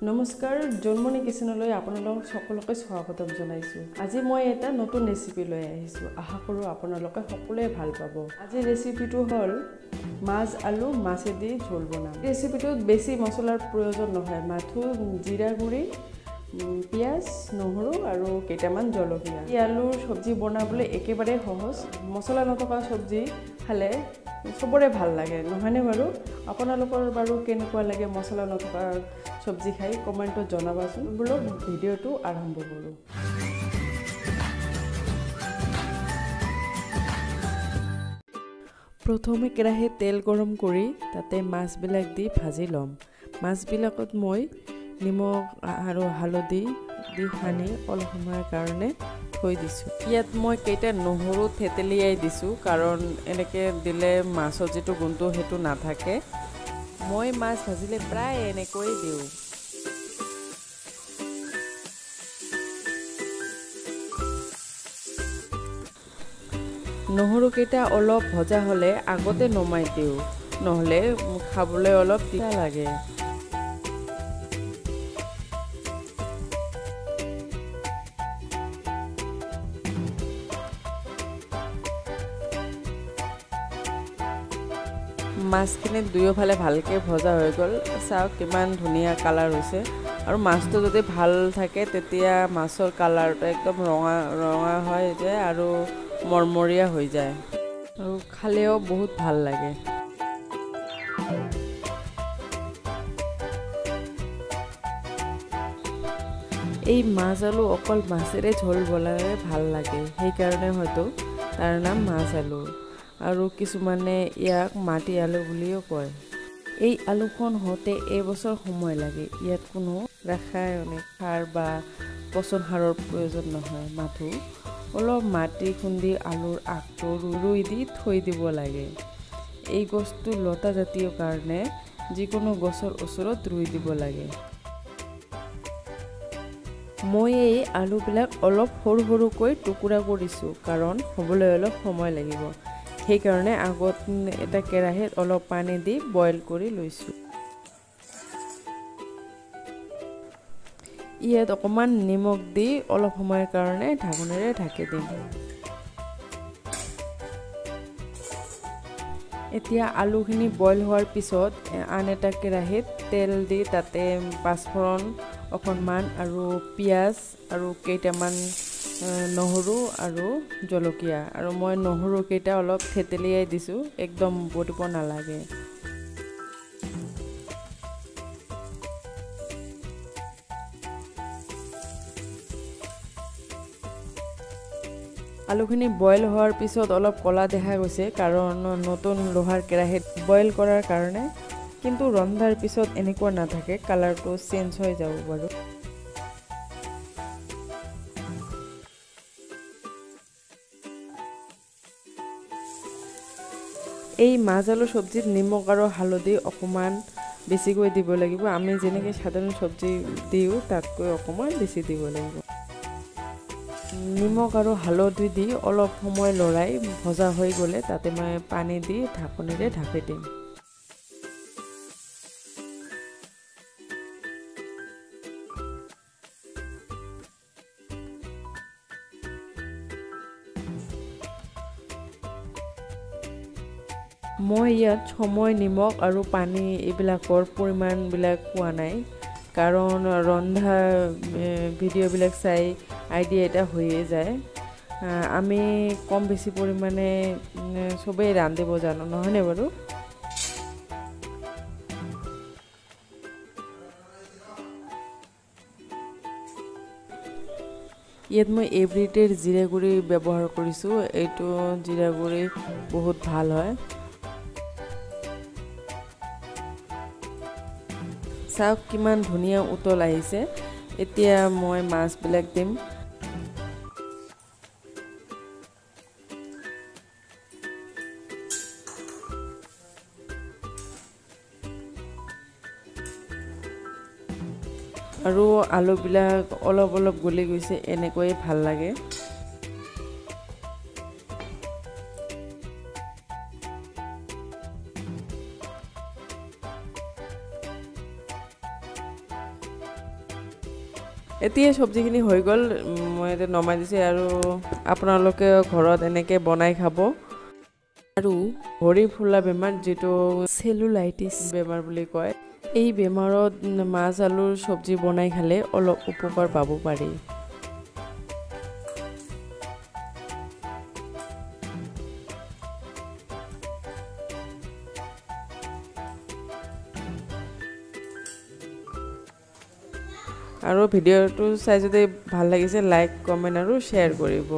নমস্কাৰ জন্মনি কিচেনলৈ আপোনালোকক সকলোকে স্বাগতম জনাইছোঁ। আজি মই এটা নতুন ৰেচিপি লৈ আহিছোঁ। আশা কৰোঁ আপোনালোকে সকলোৱে ভাল পাব। আজি ৰেচিপিটো হ'ল মাছ আলু মাছেদি ঝোল বনাম। ৰেচিপিটোত বেছি মছলাৰ প্ৰয়োজন নহয়, মাথো জিৰা গুড়ি, পিঁয়াজ, নহৰু আৰু কেইটামান জলকীয়া। এই আলুৰ চব্জি বনাবলৈ একেবাৰে সহজ। মছলা নথকা চব্জি খালে সবৰে ভাল লাগে, নহয়নে বাৰু? আপোনালোকৰ বাৰু কেনেকুৱা লাগে মছলা নথকা চব্জি খাই কমেণ্টত জনাবাচোন। বোলো ভিডিঅ'টো আৰম্ভ কৰোঁ। প্ৰথমে কেৰাহীত তেল গৰম কৰি তাতে মাছবিলাক দি ভাজি ল'ম। মাছবিলাকত মই নিমখ আৰু হালধি দি সানি অলপ সময়ৰ কাৰণে থৈ দিছোঁ। ইয়াত মই কেইটা নহৰু থেতেলিয়াই দিছোঁ, কাৰণ এনেকৈ দিলে মাছৰ যিটো গোন্ধ সেইটো নাথাকে। মই মাছ ভাজিলে প্ৰায় এনেকৈ দিওঁ। নহৰুকেইটা অলপ ভজা হ'লে আগতে নমাই দিওঁ, নহ'লে খাবলৈ অলপ তিতা লাগে। মাছখিনি দুয়োফালে ভালকৈ ভজা হৈ গ'ল। চাওক কিমান ধুনীয়া কালাৰ হৈছে। আৰু মাছটো যদি ভাল থাকে তেতিয়া মাছৰ কালাৰটো একদম ৰঙা ৰঙা হৈ যায় আৰু মৰমৰীয়া হৈ যায় আৰু খালেও বহুত ভাল লাগে। এই মাছ আলু অকল মাছেৰে ঝোল বনালে ভাল লাগে, সেইকাৰণে হয়তো তাৰ নাম মাছ আলু। আৰু কিছুমানে ইয়াক মাটি আলু বুলিও কয়। এই আলুখন হওঁতে এবছৰ সময় লাগে। ইয়াত কোনো ৰাসায়নিক সাৰ বা পচন সাৰৰ প্ৰয়োজন নহয়। মাথো অলপ মাটি খুন্দি আলুৰ আগটো ৰুই দি থৈ দিব লাগে। এই গছটো লতা জাতীয় কাৰণে যিকোনো গছৰ ওচৰত ৰুই দিব লাগে। মই এই আলুবিলাক অলপ সৰু সৰুকৈ টুকুৰা কৰিছোঁ, কাৰণ হ'বলৈ অলপ সময় লাগিব। সেইকাৰণে আগত এটা কেৰাহীত অলপ পানী দি বইল কৰি লৈছোঁ। ইয়াত অকণমান নিমখ দি অলপ সময়ৰ কাৰণে ঢাকনেৰে ঢাকি দিম। এতিয়া আলুখিনি বইল হোৱাৰ পিছত আন এটা কেৰাহীত তেল দি তাতে পাঁচফোৰণ অকণমান আৰু পিঁয়াজ আৰু কেইটামান নহৰু আৰু জলকীয়া, আৰু মই নহৰুকেইটা অলপ থেতেলিয়াই দিছোঁ, একদম বটিব নালাগে। আলুখিনি বইল হোৱাৰ পিছত অলপ ক'লা দেখা গৈছে, কাৰণ নতুন লোহাৰ কেৰাহীত বইল কৰাৰ কাৰণে। কিন্তু ৰন্ধাৰ পিছত এনেকুৱা নাথাকে, কালাৰটো চেঞ্জ হৈ যাব বাৰু। এই মাছ আলু চব্জিত নিমখ আৰু হালধি অকণমান বেছিকৈ দিব লাগিব। আমি যেনেকৈ সাধাৰণ চব্জি দিওঁ তাতকৈ অকণমান বেছি দিব লাগিব। নিমখ আৰু হালধি দি অলপ সময় লৰাই ভজা হৈ গ'লে তাতে মই পানী দি ঢাকনিৰে ঢাকি দিম। মই ইয়াত সময়, নিমখ আৰু পানী এইবিলাকৰ পৰিমাণবিলাক কোৱা নাই, কাৰণ ৰন্ধা ভিডিঅ'বিলাক চাই আইডিয়া এটা হৈয়ে যায়। আমি কম বেছি পৰিমাণে চবেই ৰান্ধিব জানো, নহয়নে বাৰু? ইয়াত মই এভৰিডেৰ জিৰা গুড়ি ব্যৱহাৰ কৰিছোঁ। এইটো জিৰা গুড়ি বহুত ভাল হয়। চাওক কিমান ধুনীয়া উতল আহিছে। এতিয়া মই মাছবিলাক দিম। আৰু আলুবিলাক অলপ অলপ গলি গৈছে, এনেকৈয়ে ভাল লাগে। এতিয়া চব্জিখিনি হৈ গ'ল মই এতিয়া নমাই দিছে আৰু আপোনালোকে ঘৰত এনেকৈ বনাই খাব আৰু ভৰি ফুলা বেমাৰ যিটো চেলুলাইটিছ বেমাৰ বুলি কয় এই বেমাৰত মাছ আলুৰ চব্জি বনাই খালে অলপ উপকাৰ পাব পাৰি আৰু ভিডিঅ'টো চাই যদি ভাল লাগিছে লাইক কমেণ্ট আৰু শ্বেয়াৰ কৰিব